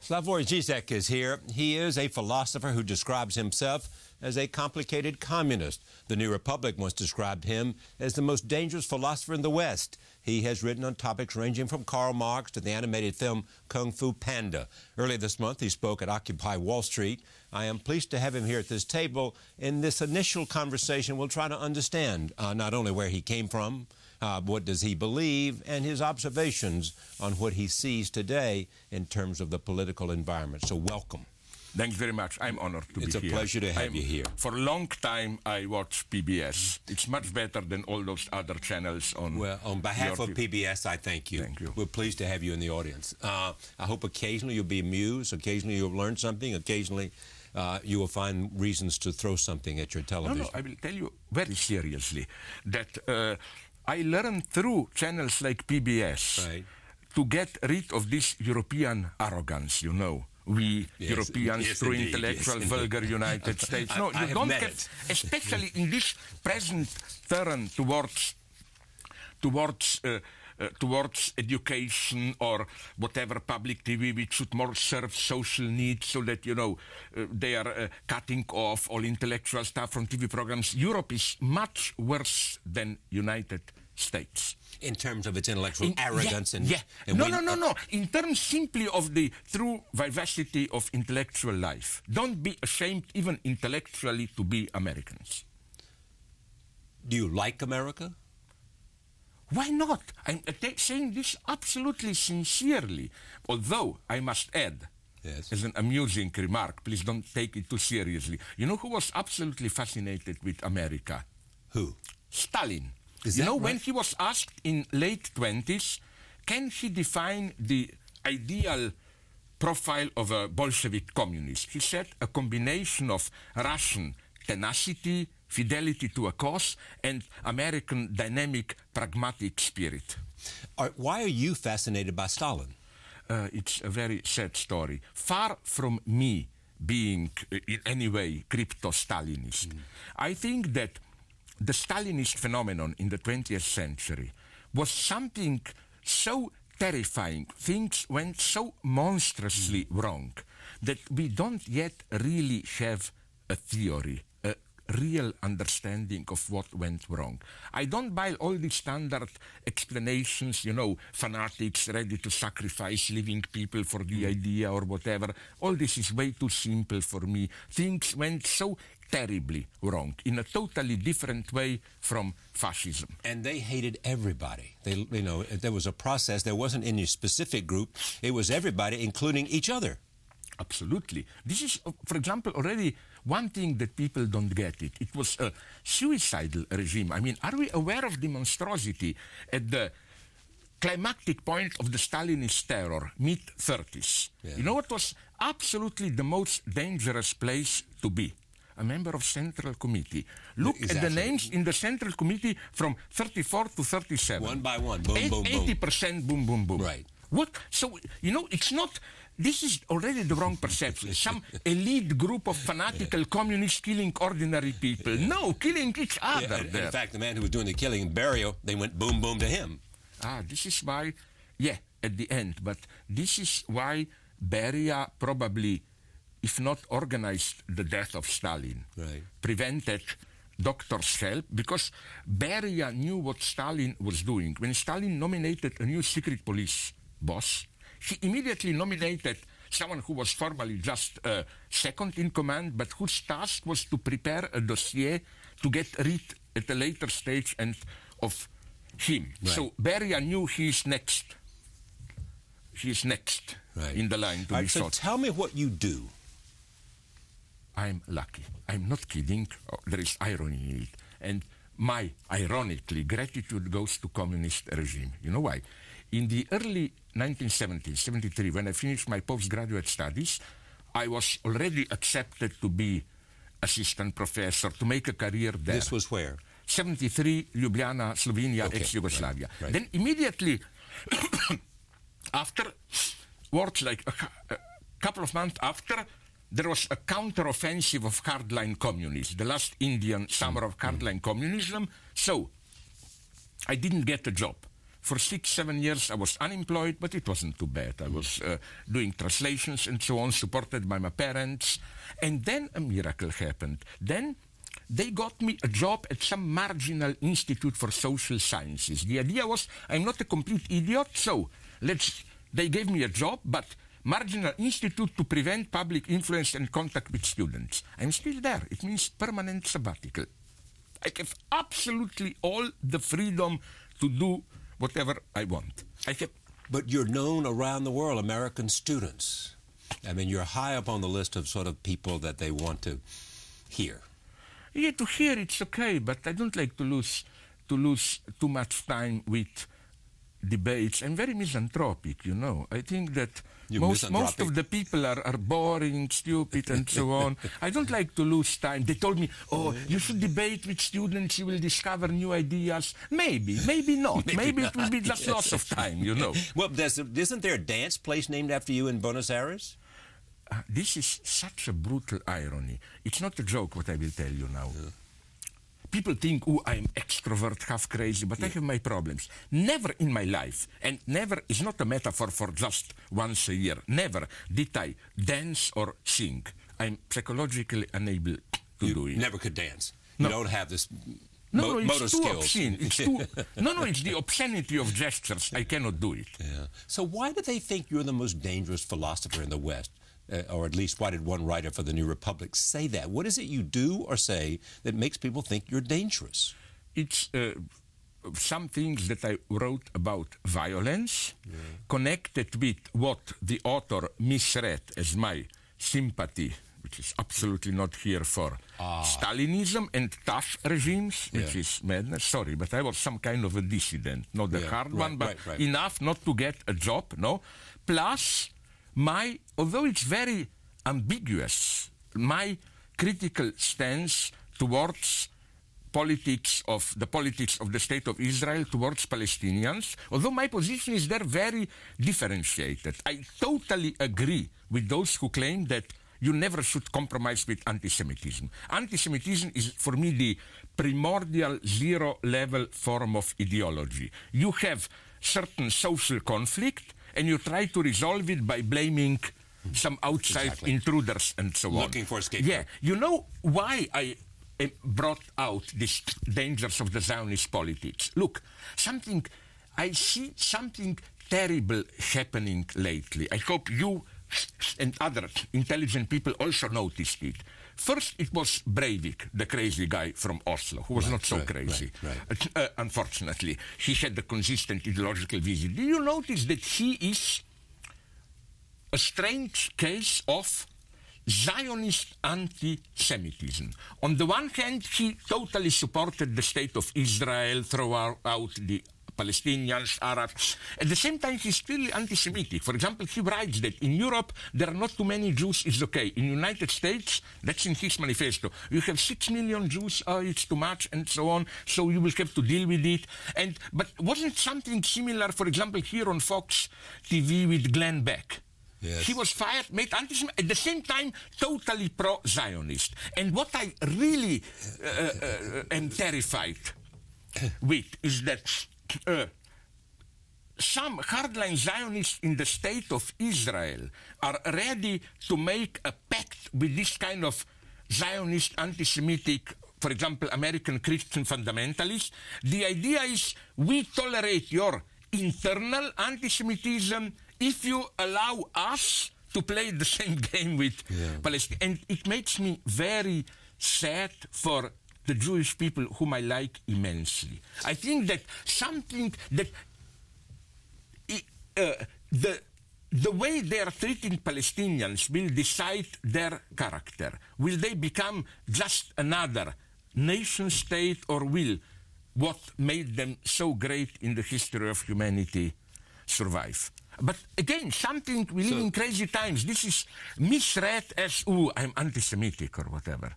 Slavoj Zizek is here. He is a philosopher who describes himself as a complicated communist. The New Republic once described him as the most dangerous philosopher in the West. He has written on topics ranging from Karl Marx to the animated film Kung Fu Panda. Earlier this month, he spoke at Occupy Wall Street. I am pleased to have him here at this table. In this initial conversation, we'll try to understand not only where he came from, what does he believe, and his observations on what he sees today in terms of the political environment. So welcome. Thanks very much. I'm honored to be here. It's a pleasure to have you here. For a long time, I watched PBS. It's much better than all those other channels on... Well, on behalf of PBS, I thank you. Thank you. We're pleased to have you in the audience. I hope occasionally you'll be amused, occasionally you'll learn something, occasionally you will find reasons to throw something at your television. No, I will tell you very seriously that I learned through channels like PBS to get rid of this European arrogance, you know. We Europeans, through intellectual, vulgar United States. No, you don't get, especially in this present turn towards education or whatever public TV, which should more serve social needs, so that, you know, they are cutting off all intellectual stuff from TV programs. Europe is much worse than United States. In terms of its intellectual arrogance and... No. In terms simply of the true vivacity of intellectual life. Don't be ashamed, even intellectually, to be Americans. Do you like America? Why not? I'm saying this absolutely sincerely. Although, I must add, as an amusing remark, please don't take it too seriously. You know who was absolutely fascinated with America? Who? Stalin. You know, when he was asked in late 20s, can he define the ideal profile of a Bolshevik communist? He said a combination of Russian tenacity, fidelity to a cause, and American dynamic, pragmatic spirit. Why are you fascinated by Stalin? It's a very sad story. Far from me being in any way crypto-Stalinist, I think that the Stalinist phenomenon in the 20th century was something so terrifying, things went so monstrously wrong, that we don't yet really have a theory, a real understanding of what went wrong. I don't buy all these standard explanations, you know, fanatics ready to sacrifice living people for the idea or whatever. All this is way too simple for me. Things went so terribly wrong, in a totally different way from fascism. And they hated everybody. They, you know, there was a process. There wasn't any specific group. It was everybody, including each other. Absolutely. This is, for example, already one thing that people don't get it. It was a suicidal regime. I mean, are we aware of the monstrosity at the climactic point of the Stalinist terror, mid-30s? You know what was absolutely the most dangerous place to be? A member of Central Committee. Look at the names in the Central Committee from 34 to 37. One by one, boom, boom, boom. 80% boom, boom, boom. Right. What? So, you know, it's not... This is already the wrong perception. Some elite group of fanatical communists killing ordinary people. No, killing each other. In fact, the man who was doing the killing in Burial, they went boom, boom to him. This is why... at the end. But this is why Beria probably, if not organized the death of Stalin, prevented doctors' help, because Beria knew what Stalin was doing. When Stalin nominated a new secret police boss, he immediately nominated someone who was formally just second in command, but whose task was to prepare a dossier to get rid at a later stage and of him. So Beria knew he's next. He's next in the line to be shot. So tell me what you do. I'm lucky. I'm not kidding. There is irony in it. And my, ironically, gratitude goes to communist regime. You know why? In the early 1970s, 73, when I finished my postgraduate studies, I was already accepted to be assistant professor, to make a career there. This was where? 73, Ljubljana, Slovenia, ex-Yugoslavia. Then immediately afterwards, like a couple of months after, there was a counter-offensive of hardline communists, the last Indian summer of hardline communism. So I didn't get a job For 6-7 years, I was unemployed, but it wasn't too bad. I was doing translations and so on, supported by my parents. And then a miracle happened. Then they got me a job at some marginal institute for social sciences. The idea was, I'm not a complete idiot, so they gave me a job, but marginal institute to prevent public influence and contact with students. I'm still there. It means permanent sabbatical. I have absolutely all the freedom to do whatever I want. But you're known around the world, American students. I mean, you're high up on the list of sort of people that they want to hear. Yeah, to hear it's okay, but I don't like to lose too much time with debates. I'm very misanthropic, you know. I think that most of the people are boring, stupid, and so on. I don't like to lose time. They told me, oh, you should debate with students, you will discover new ideas. Maybe not. Maybe it will be just loss of time, you know. Well, isn't there a dance place named after you in Buenos Aires? This is such a brutal irony. It's not a joke what I will tell you now. Yeah. People think, oh, I'm extrovert, half crazy, but I have my problems. Never in my life, and never is not a metaphor for just once a year, never did I dance or sing. I'm psychologically unable to do it. Never could dance. No. You don't have this motor skills. Too obscene. It's too, it's the obscenity of gestures. I cannot do it. Yeah. So why do they think you're the most dangerous philosopher in the West? Or at least why did one writer for the New Republic say that? What is it you do or say that makes people think you're dangerous? It's some things that I wrote about violence, connected with what the author misread as my sympathy, which is absolutely not here for Stalinism and tough regimes, which is madness. Sorry, but I was some kind of a dissident, not the hard one, but enough not to get a job, no? Plus, although it's very ambiguous, my critical stance towards the politics of the State of Israel towards Palestinians, although my position is there very differentiated. I totally agree with those who claim that you never should compromise with anti-Semitism. Anti-Semitism is, for me, the primordial zero-level form of ideology. You have certain social conflict, and you try to resolve it by blaming some outside intruders and so on. Looking for a scapegoat. Yeah. You know why I brought out these dangers of the Zionist politics? Look, I see something terrible happening lately. I hope you and other intelligent people also noticed it. First, it was Breivik, the crazy guy from Oslo, who was not so crazy. Unfortunately, he had a consistent ideological vision. Do you notice that he is a strange case of Zionist anti-Semitism? On the one hand, he totally supported the State of Israel, throughout the Palestinians, Arabs. At the same time, he's clearly anti-Semitic. For example, he writes that in Europe, there are not too many Jews, it's okay. In the United States, that's in his manifesto, you have 6 million Jews, it's too much, and so on, so you will have to deal with it. But wasn't something similar, for example, here on Fox TV with Glenn Beck? Yes. He was fired, made anti-Semitic, at the same time, totally pro-Zionist. And what I really am terrified with is that some hardline Zionists in the State of Israel are ready to make a pact with this kind of Zionist anti-Semitic, for example, American Christian fundamentalists. The idea is we tolerate your internal anti-Semitism if you allow us to play the same game with Palestine. And it makes me very sad for the Jewish people whom I like immensely. I think that something that the way they are treating Palestinians will decide their character. Will they become just another nation state, or will what made them so great in the history of humanity survive? But again, we live in crazy times. This is misread as, I'm anti-Semitic or whatever.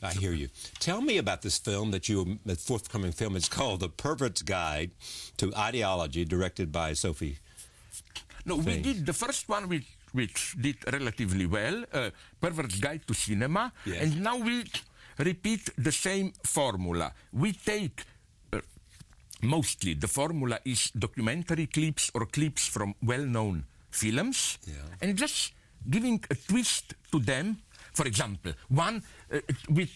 I hear you. Tell me about this film the forthcoming film. It's called The Pervert's Guide to Ideology, directed by Sophie. No, we did the first one, which did relatively well, Pervert's Guide to Cinema, and now we repeat the same formula. We take mostly the formula is documentary clips or clips from well-known films, and just giving a twist to them. For example, one with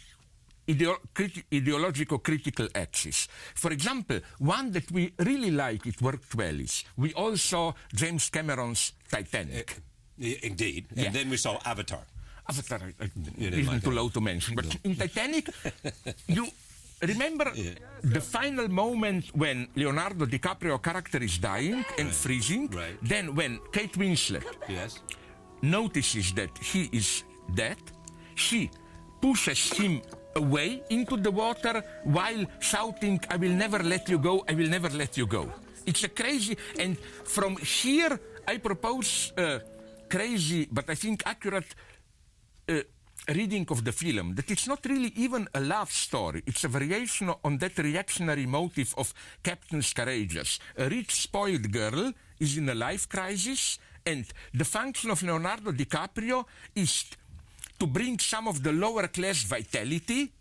ideological critical axis. For example, one that we really like, it worked well, is we all saw James Cameron's Titanic. Indeed. And then we saw Avatar. Avatar, isn't too low to mention. But in Titanic, you remember the final moment when Leonardo DiCaprio character is dying and freezing? Right. Then when Kate Winslet notices that he is dead, she pushes him away into the water while shouting, "I will never let you go, I will never let you go." It's a crazy, and from here I propose crazy, but I think accurate reading of the film, that it's not really even a love story. It's a variation on that reactionary motive of Captains Courageous. A rich, spoiled girl is in a life crisis, and the function of Leonardo DiCaprio is to bring some of the lower class vitality,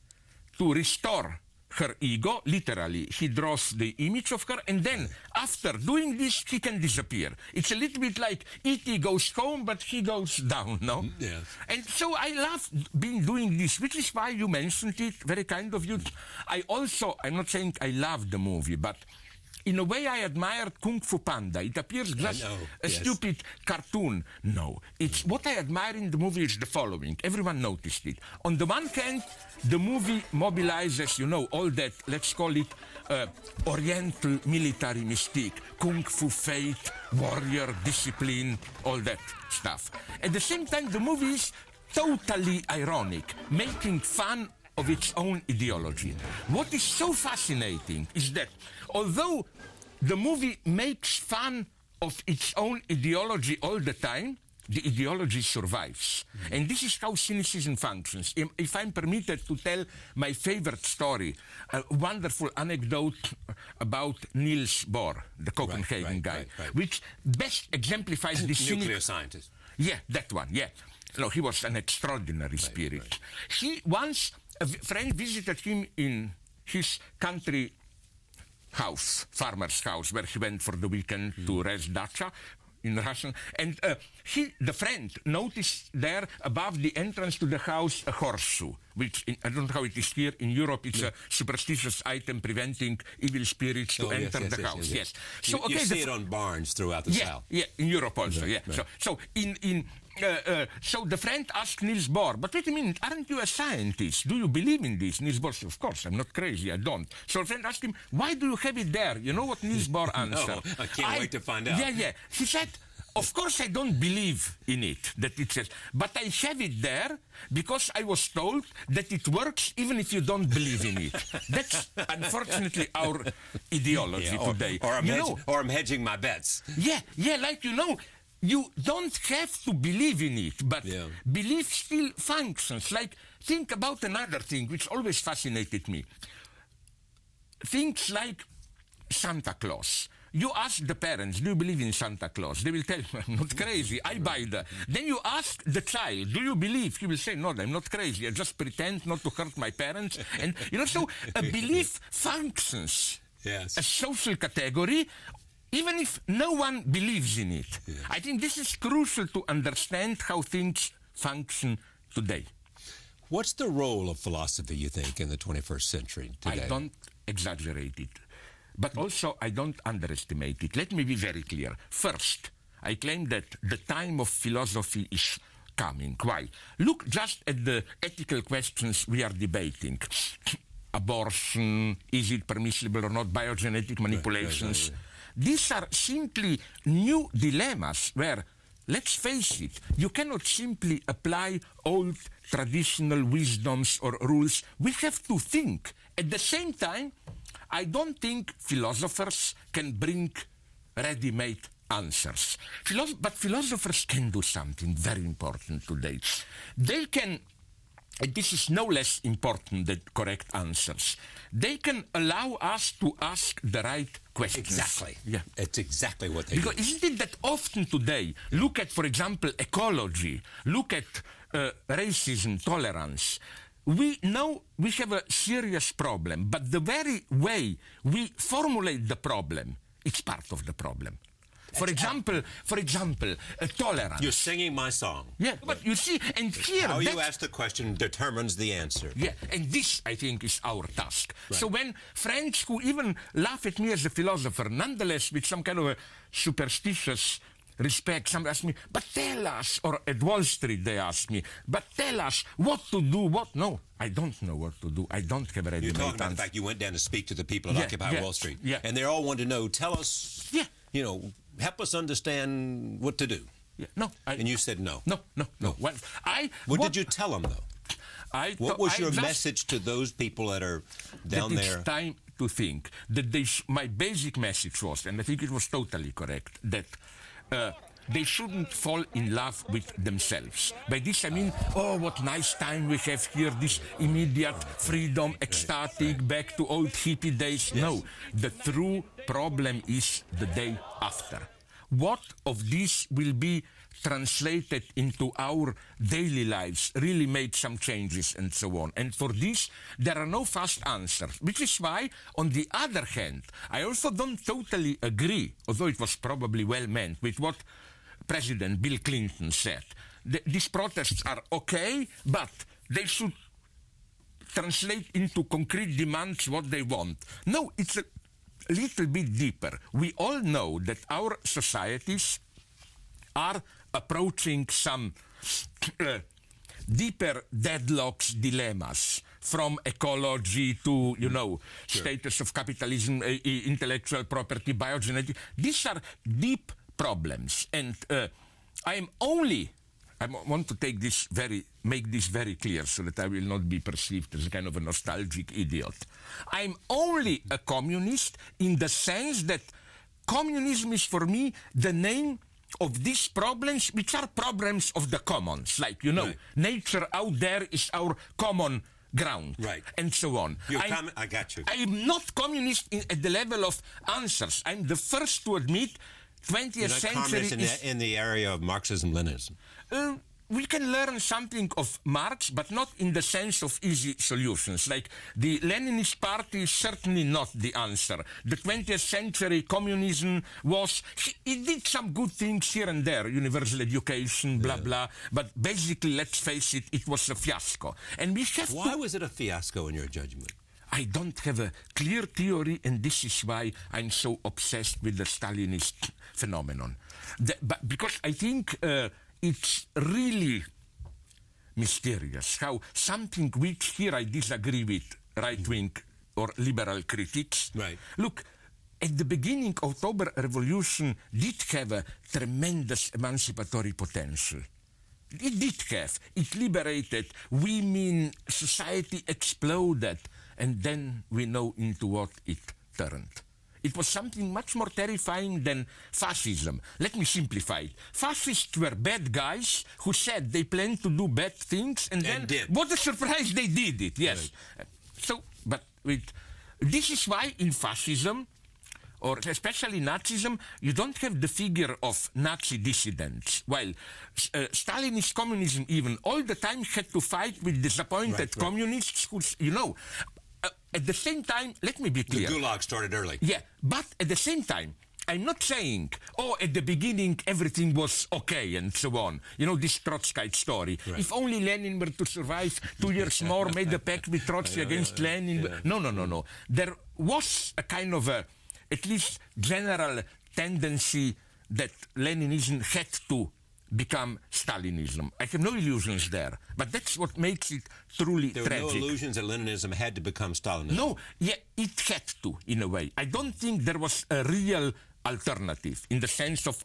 to restore her ego, literally. He draws the image of her, and then, after doing this, he can disappear. It's a little bit like E.T. goes home, but he goes down, no? Yes. And so I love doing this, which is why you mentioned it, very kind of you. I'm not saying I love the movie, but in a way I admired Kung Fu Panda. It appears just a stupid cartoon. No, it's what I admire in the movie is the following. Everyone noticed it. On the one hand, the movie mobilizes, all that, let's call it Oriental military mystique, Kung Fu faith, warrior discipline, all that stuff. At the same time, the movie is totally ironic, making fun of its own ideology. What is so fascinating is that although the movie makes fun of its own ideology all the time, the ideology survives. And this is how cynicism functions. If I'm permitted to tell my favorite story, a wonderful anecdote about Niels Bohr, the Copenhagen guy, which best exemplifies this nuclear scientist. Yeah, that one, yeah. No, he was an extraordinary spirit. He once, a friend visited him in his country house, farmer's house, where he went for the weekend to rest dacha in Russian. And the friend noticed there above the entrance to the house a horseshoe, which I don't know how it is here in Europe. It's a superstitious item preventing evil spirits to enter the house. Yes. So you see it on barns throughout the South. Yeah, in Europe also. So so the friend asked Niels Bohr, "But wait a minute, aren't you a scientist? Do you believe in this?" Niels Bohr said, "Of course, I'm not crazy, I don't." So the friend asked him, "Why do you have it there?" You know what Niels Bohr answered? I can't wait to find out. Yeah. He said, "Of course I don't believe in it, that it says, but I have it there because I was told that it works even if you don't believe in it." That's unfortunately our ideology today. Or I'm hedging my bets. Yeah, like you don't have to believe in it, but belief still functions. Like, think about another thing which always fascinated me. Things like Santa Claus. You ask the parents, "Do you believe in Santa Claus?" They will tell you, "I'm not crazy, I buy that." Then you ask the child, "Do you believe?" He will say, "No, I'm not crazy, I just pretend not to hurt my parents." And, so a belief functions as a social category, even if no one believes in it. I think this is crucial to understand how things function today. What's the role of philosophy, you think, in the 21st century today? I don't exaggerate it. But also, I don't underestimate it. Let me be very clear. First, I claim that the time of philosophy is coming. Why? Look just at the ethical questions we are debating. Abortion, is it permissible or not, biogenetic manipulations. These are simply new dilemmas where, let's face it, you cannot simply apply old traditional wisdoms or rules. We have to think. At the same time, I don't think philosophers can bring ready-made answers. But philosophers can do something very important today. They can, and this is no less important than correct answers, they can allow us to ask the right questions. Exactly. Yeah. It's exactly what they Because do. isn't it that often today, look at, for example, ecology, look at racism, tolerance, we know we have a serious problem, but the very way we formulate the problem, it's part of the problem. For example, tolerance. You're singing my song. Yeah, but you see, and here... How you ask the question determines the answer. Yeah, and this, I think, is our task. Right. So when friends who even laugh at me as a philosopher, nonetheless, with some kind of a superstitious respect, some ask me, but tell us, or at Wall Street they ask me, but tell us what to do, what... No, I don't know what to do. I don't have a ready-made answer. You're talking about the fact you went down to speak to the people at Occupy Wall Street. Yeah. And they all want to know, tell us, you know, help us understand what to do. Yeah, no. And you said no. No. What did you tell them, though? What was your message to those people that are down there? It's time to think. That my basic message was, and I think it was totally correct, that they shouldn't fall in love with themselves. By this I mean, oh, what nice time we have here, this immediate freedom, ecstatic, back to old hippie days. Yes. No, the true problem is the day after. What of this will be translated into our daily lives, really made some changes and so on. And for this, there are no fast answers, which is why, on the other hand, I also don't totally agree, although it was probably well meant, with what President Bill Clinton said. These protests are okay, but they should translate into concrete demands what they want. No, it's a little bit deeper. We all know that our societies are approaching some deeper deadlocks, dilemmas, from ecology to, status of capitalism, intellectual property, biogenetic. These are deep problems. And I want to make this very clear so that I will not be perceived as a kind of a nostalgic idiot. I'm only a communist in the sense that communism is for me the name of these problems, which are problems of the commons. Like, right. Nature out there is our common ground, right, and so on. I got you. I'm not communist at the level of answers. I'm the first to admit 20th century is... in the area of Marxism-Leninism. We can learn something of Marx, but not in the sense of easy solutions. Like, the Leninist party is certainly not the answer. The 20th century communism was... It did some good things here and there, universal education, blah, blah, but basically, let's face it, it was a fiasco. And we have Why was it a fiasco in your judgment? I don't have a clear theory, and this is why I'm so obsessed with the Stalinist phenomenon. Because I think... it's really mysterious how something which here I disagree with right-wing or liberal critics. Right. Look, at the beginning, October Revolution did have a tremendous emancipatory potential. It did have. It liberated women, society exploded, and then we know into what it turned. It was something much more terrifying than fascism. Let me simplify it. Fascists were bad guys who said they planned to do bad things, and then, what a surprise, they did it, yes. Right. This is why in fascism, or especially Nazism, you don't have the figure of Nazi dissidents. While Stalinist communism even all the time had to fight with disappointed communists who, at the same time, let me be clear. The Gulag started early. Yeah, but at the same time, I'm not saying, at the beginning everything was okay and so on. This Trotskyite story. Right. If only Lenin were to survive 2 years more, made a pact with Trotsky against Lenin. Yeah. No. There was a kind of at least general tendency that Leninism had to become Stalinism. I have no illusions there, but that's what makes it truly tragic. There were no illusions that Leninism had to become Stalinism. No, it had to, in a way. I don't think there was a real alternative in the sense of,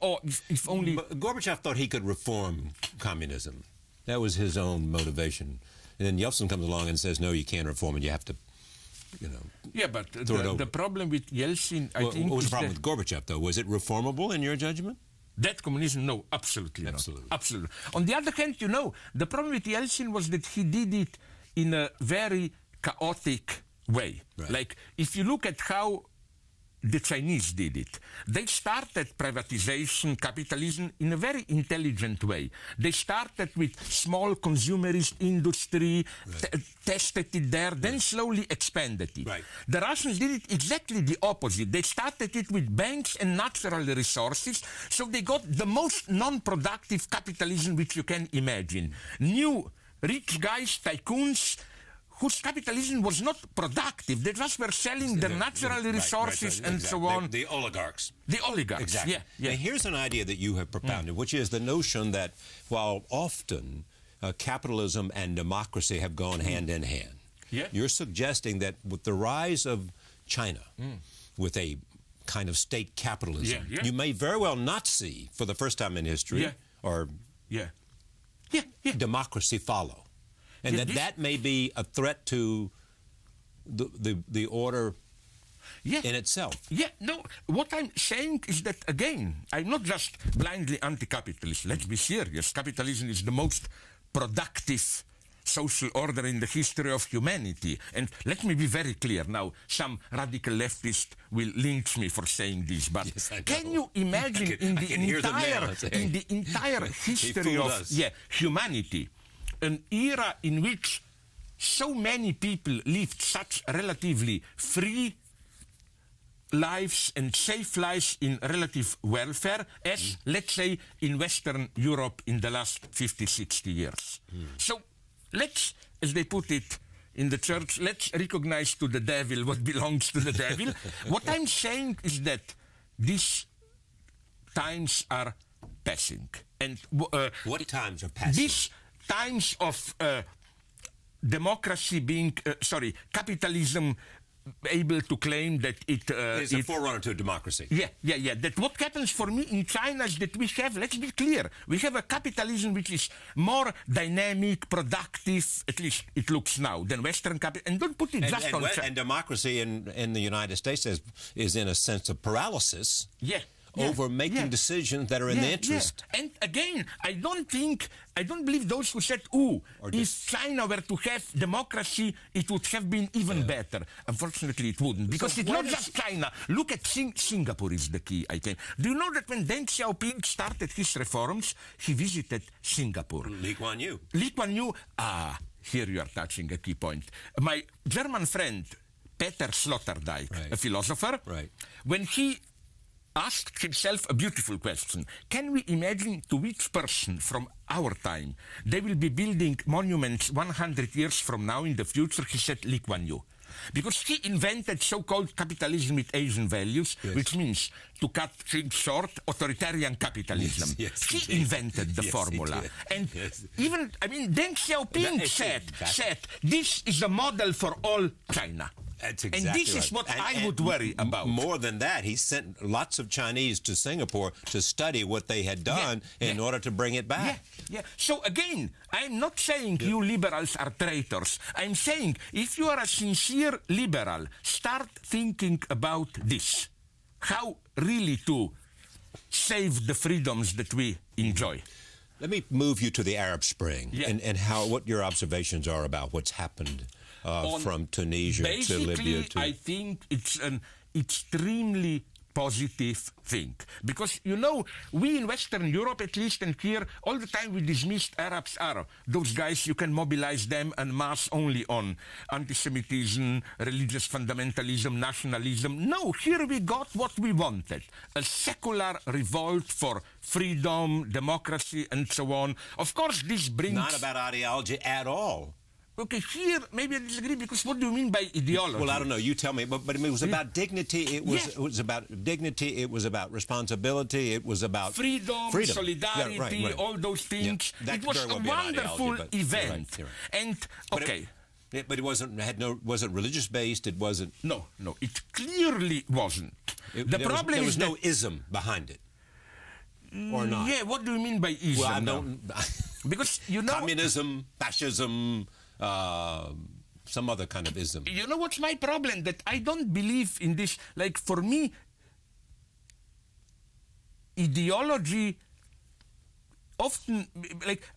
if only... But Gorbachev thought he could reform communism. That was his own motivation. And then Yeltsin comes along and says, no, you can't reform it, you have to, Yeah, but the problem with Yeltsin, I think... What was the problem with Gorbachev, though? Was it reformable in your judgment? That communism, no, absolutely not. Absolutely. On the other hand, the problem with Yeltsin was that he did it in a very chaotic way. Right. Like, if you look at how the Chinese did it. They started privatization, capitalism in a very intelligent way. They started with small consumerist industry, tested it there, then slowly expanded it. Right. The Russians did it exactly the opposite. They started it with banks and natural resources, so they got the most non-productive capitalism which you can imagine. New rich guys, tycoons, whose capitalism was not productive. They just were selling their natural resources and so on. The oligarchs. The oligarchs, exactly. Yeah. And here's an idea that you have propounded, which is the notion that while often capitalism and democracy have gone hand in hand, you're suggesting that with the rise of China, with a kind of state capitalism, you may very well not see, for the first time in history, or democracy follow. And that may be a threat to the order in itself. No, what I'm saying is that, again, I'm not just blindly anti-capitalist. Let's be serious. Capitalism is the most productive social order in the history of humanity. And let me be very clear. Now, some radical leftist will lynch me for saying this, but can you imagine in the entire history of humanity, an era in which so many people lived such relatively free lives and safe lives in relative welfare as, let's say, in Western Europe in the last 50, 60 years. So let's, as they put it in the church, let's recognize to the devil what belongs to the devil. What I'm saying is that these times are passing. And what times are passing? These times of democracy being, capitalism able to claim that it is a forerunner to democracy. That what happens for me in China is that we have, let's be clear, we have a capitalism which is more dynamic, productive, at least it looks now, than Western capital. And don't put it just on China. And democracy in the United States is in a sense of paralysis. Over making decisions that are in the interest. And again, I don't believe those who said, if China were to have democracy, it would have been even better. Unfortunately, it wouldn't, because it's not just China. Look at Singapore is the key, I think. Do you know that when Deng Xiaoping started his reforms, he visited Singapore? Lee Kuan Yew. Here you are touching a key point. My German friend, Peter Sloterdijk, a philosopher, when he asked himself a beautiful question. Can we imagine to which person from our time they will be building monuments 100 years from now in the future? He said Lee Kuan Yew. Because he invented so-called capitalism with Asian values, which means, to cut things short, authoritarian capitalism. He invented the formula. And even, Deng Xiaoping said, this is a model for all China. That's exactly and this is what I would worry about. More than that, he sent lots of Chinese to Singapore to study what they had done in order to bring it back. So again, I'm not saying you liberals are traitors. I'm saying if you are a sincere liberal, start thinking about this. How really to save the freedoms that we enjoy. Let me move you to the Arab Spring and what your observations are about what's happened from Tunisia to Libya. I think it's an extremely positive thing. Because, we in Western Europe, at least, and here, all the time we dismissed Arabs are those guys, you can mobilize them en masse only on anti-Semitism, religious fundamentalism, nationalism. No, here we got what we wanted. A secular revolt for freedom, democracy, and so on. Of course, this brings... Not about ideology at all. Okay, here, maybe I disagree, because what do you mean by ideology? Well, I don't know. You tell me. But it was about dignity. It was about dignity. It was about responsibility. It was about freedom. Solidarity, all those things. It was a wonderful event. And, okay. But it wasn't religious based. It wasn't. No, it clearly wasn't. The problem is there was no ism behind it. Or not? Yeah, what do you mean by ism? Well, I don't... Because, communism, fascism... some other kind of ism. You know what's my problem? That I don't believe in this. Like, for me, ideology often,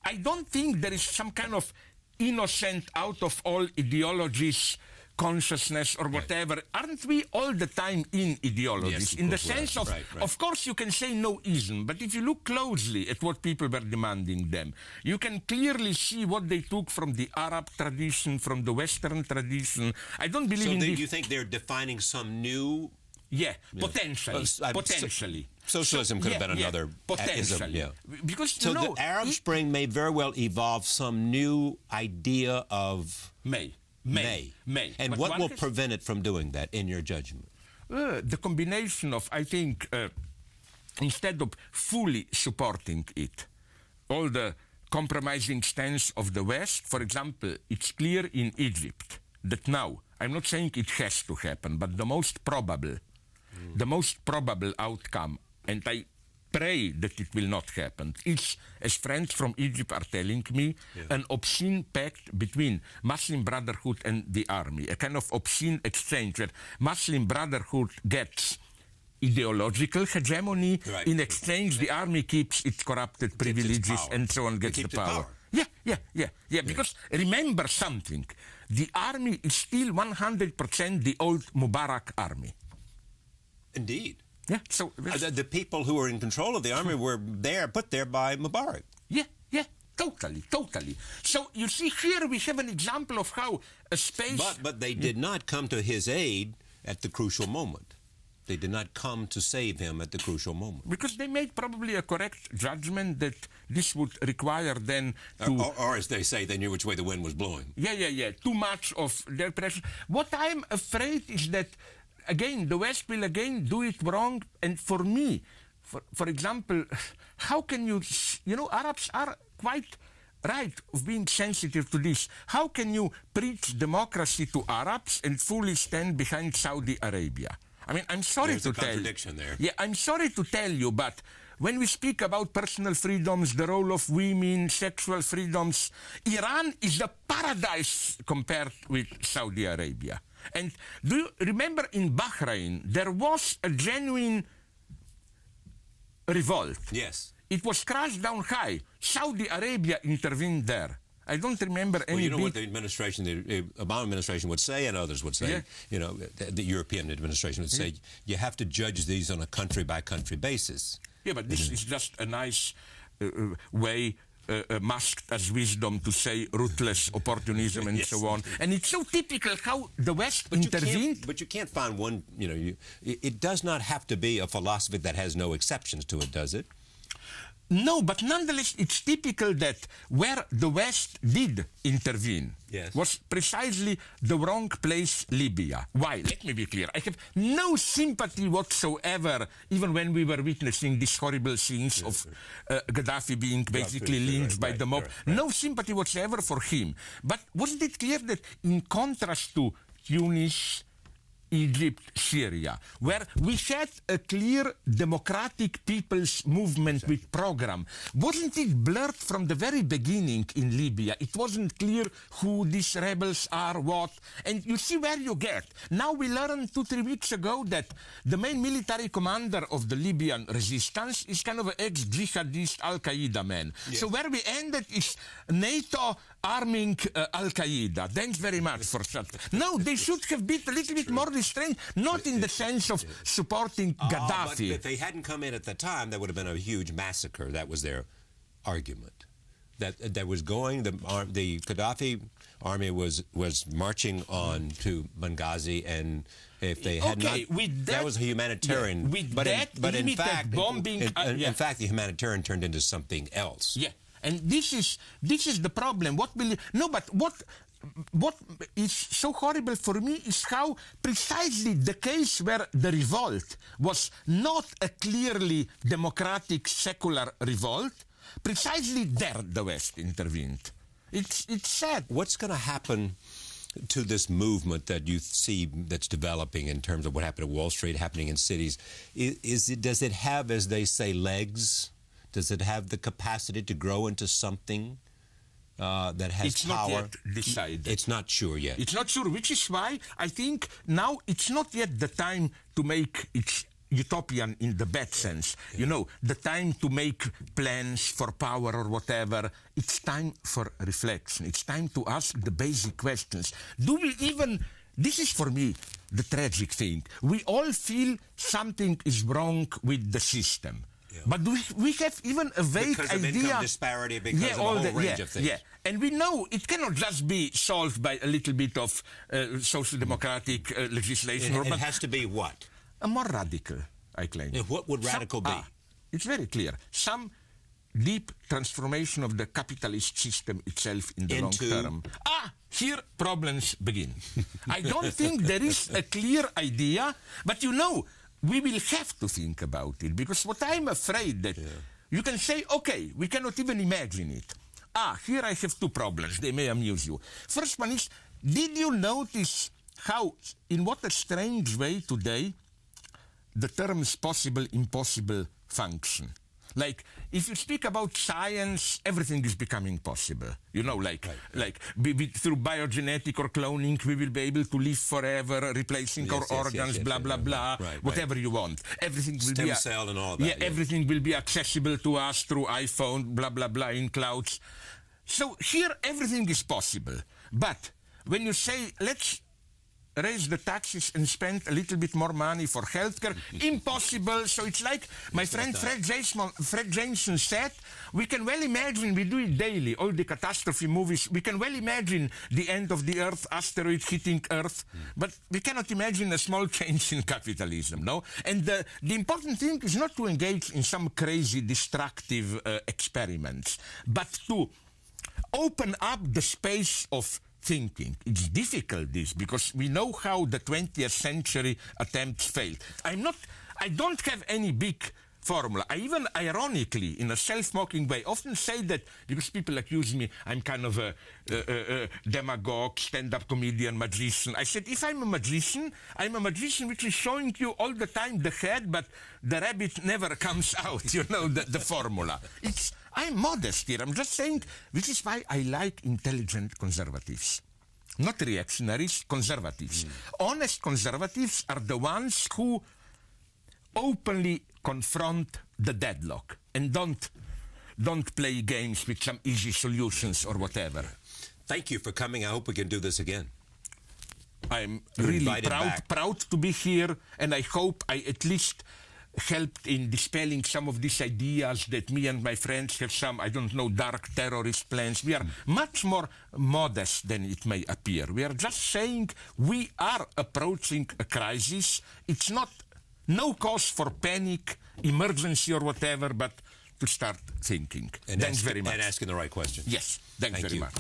I don't think there is some kind of innocent out of all ideologies consciousness or whatever. Aren't we all the time in ideologies? Yes, in the sense of, right. of course you can say no ism, but if you look closely at what people were demanding them, you can clearly see what they took from the Arab tradition, from the Western tradition. I don't believe in you think they're defining some new... Yeah, potentially. Potentially. Socialism could have been another potentially. ism, Because so the Arab Spring may very well evolve some new idea of May. And but what will prevent it from doing that, in your judgment? The combination of, I think, instead of fully supporting it, all the compromising stance of the West, for example, it's clear in Egypt that now, I'm not saying it has to happen, but the most probable outcome, and I pray that it will not happen, is, as friends from Egypt are telling me, an obscene pact between Muslim Brotherhood and the army, a kind of obscene exchange where Muslim Brotherhood gets ideological hegemony. Right. In exchange, the army keeps its corrupted privileges and so on, gets the power. Yeah, because remember something, the army is still 100% the old Mubarak army. Indeed. Yeah, so... the people who were in control of the army were put there by Mubarak. Yeah, totally. So, you see, here we have an example of how a space... But they did not come to his aid at the crucial moment. They did not come to save him at the crucial moment. Because they made probably a correct judgment that this would require then to... Or as they say, they knew which way the wind was blowing. Yeah. Too much of their pressure. What I'm afraid is that, again, the West will again do it wrong. And for me, for example, how can you... You know, Arabs are quite right of being sensitive to this. How can you preach democracy to Arabs and fully stand behind Saudi Arabia? I mean, I'm sorry to tell you. There's a contradiction there. Yeah, I'm sorry to tell you, but when we speak about personal freedoms, the role of women, sexual freedoms, Iran is a paradise compared with Saudi Arabia. And do you remember in Bahrain, there was a genuine revolt. Yes. It was crashed down high. Saudi Arabia intervened there. I don't remember any. Well, you know what the administration, the Obama administration would say, and others would say, you know, the European administration would say, you have to judge these on a country-by-country basis. Yeah, but this is just a nice way, masked as wisdom, to say ruthless opportunism and so on. And it's so typical how the West intervened. But you can't find one, you know, it does not have to be a philosophy that has no exceptions to it, does it? No, but nonetheless, it's typical that where the West did intervene was precisely the wrong place, Libya. Why? Let me be clear. I have no sympathy whatsoever, even when we were witnessing these horrible scenes of Gaddafi being basically lynched by the mob. No sympathy whatsoever for him. But wasn't it clear that in contrast to Tunis, Egypt, Syria, where we had a clear democratic people's movement with program, wasn't it blurred from the very beginning in Libya? It wasn't clear who these rebels are, what, and you see where you get. Now we learned 2-3 weeks ago that the main military commander of the Libyan resistance is kind of an ex-jihadist Al-Qaeda man. Yes. So where we ended is NATO arming Al-Qaeda. Thanks very much for that. No, they should have been a little bit more restrained, not in the sense of supporting Gaddafi. But if they hadn't come in at the time, there would have been a huge massacre. That was their argument. That was going, the Gaddafi army was marching on to Benghazi, and if they had not, that was a humanitarian. But in fact, bombing, in fact, the humanitarian turned into something else. Yeah. And this is the problem. What is so horrible for me is how precisely the case where the revolt was not a clearly democratic, secular revolt, precisely there the West intervened. It's sad. What's going to happen to this movement that you see that's developing in terms of what happened at Wall Street, happening in cities? Does it have, as they say, legs? Does it have the capacity to grow into something that has power? It's not yet decided. It's not sure yet. It's not sure, which is why I think now it's not yet the time to make it utopian in the bad sense. Yeah. You know, the time to make plans for power or whatever. It's time for reflection. It's time to ask the basic questions. Do we even this is for me the tragic thing. We all feel something is wrong with the system. Yeah. But we have even a vague because of idea. Income disparity, because of a whole range of things. Yeah. And we know it cannot just be solved by a little bit of social democratic legislation. It has to be what? A more radical, I claim. And what would radical be? It's very clear. Some deep transformation of the capitalist system itself in the long term. Here problems begin. I don't think there is a clear idea, but you know, we will have to think about it, because what I'm afraid that you can say, okay, we cannot even imagine it. Here I have two problems. They may amuse you. First one is, did you notice how, in what a strange way today, the terms possible, impossible function? Like, if you speak about science, everything is becoming possible. You know, through biogenetic or cloning, we will be able to live forever, replacing our organs, blah, blah, blah, whatever you want. Everything will Stem cell and all that. Yeah, everything will be accessible to us through iPhone, blah, blah, blah, in clouds. So here, everything is possible. But when you say, let's raise the taxes and spend a little bit more money for healthcare, impossible. So it's like my friend Fred Jameson said, we can well imagine, we do it daily, all the catastrophe movies, we can well imagine the end of the Earth, asteroid hitting Earth, but we cannot imagine a small change in capitalism, no? And the important thing is not to engage in some crazy, destructive experiments, but to open up the space of thinking. It's difficult, this, because we know how the 20th century attempts failed. I don't have any big formula. I even, ironically, in a self-mocking way, often say that, because people accuse me, I'm kind of a demagogue, stand-up comedian, magician. I said, if I'm a magician which is showing you all the time the head, but the rabbit never comes out, you know, the formula. I'm modest here. I'm just saying, which is why I like intelligent conservatives. Not reactionaries, conservatives. Honest conservatives are the ones who openly confront the deadlock and don't play games with some easy solutions or whatever. Thank you for coming. I hope we can do this again. I'm really proud to be here, and I hope I at least helped in dispelling some of these ideas that me and my friends have some, I don't know, dark terrorist plans. We are much more modest than it may appear. We are just saying we are approaching a crisis. It's no cause for panic, emergency or whatever, but to start thinking. Thanks very much. And asking the right questions. Yes, thanks very much.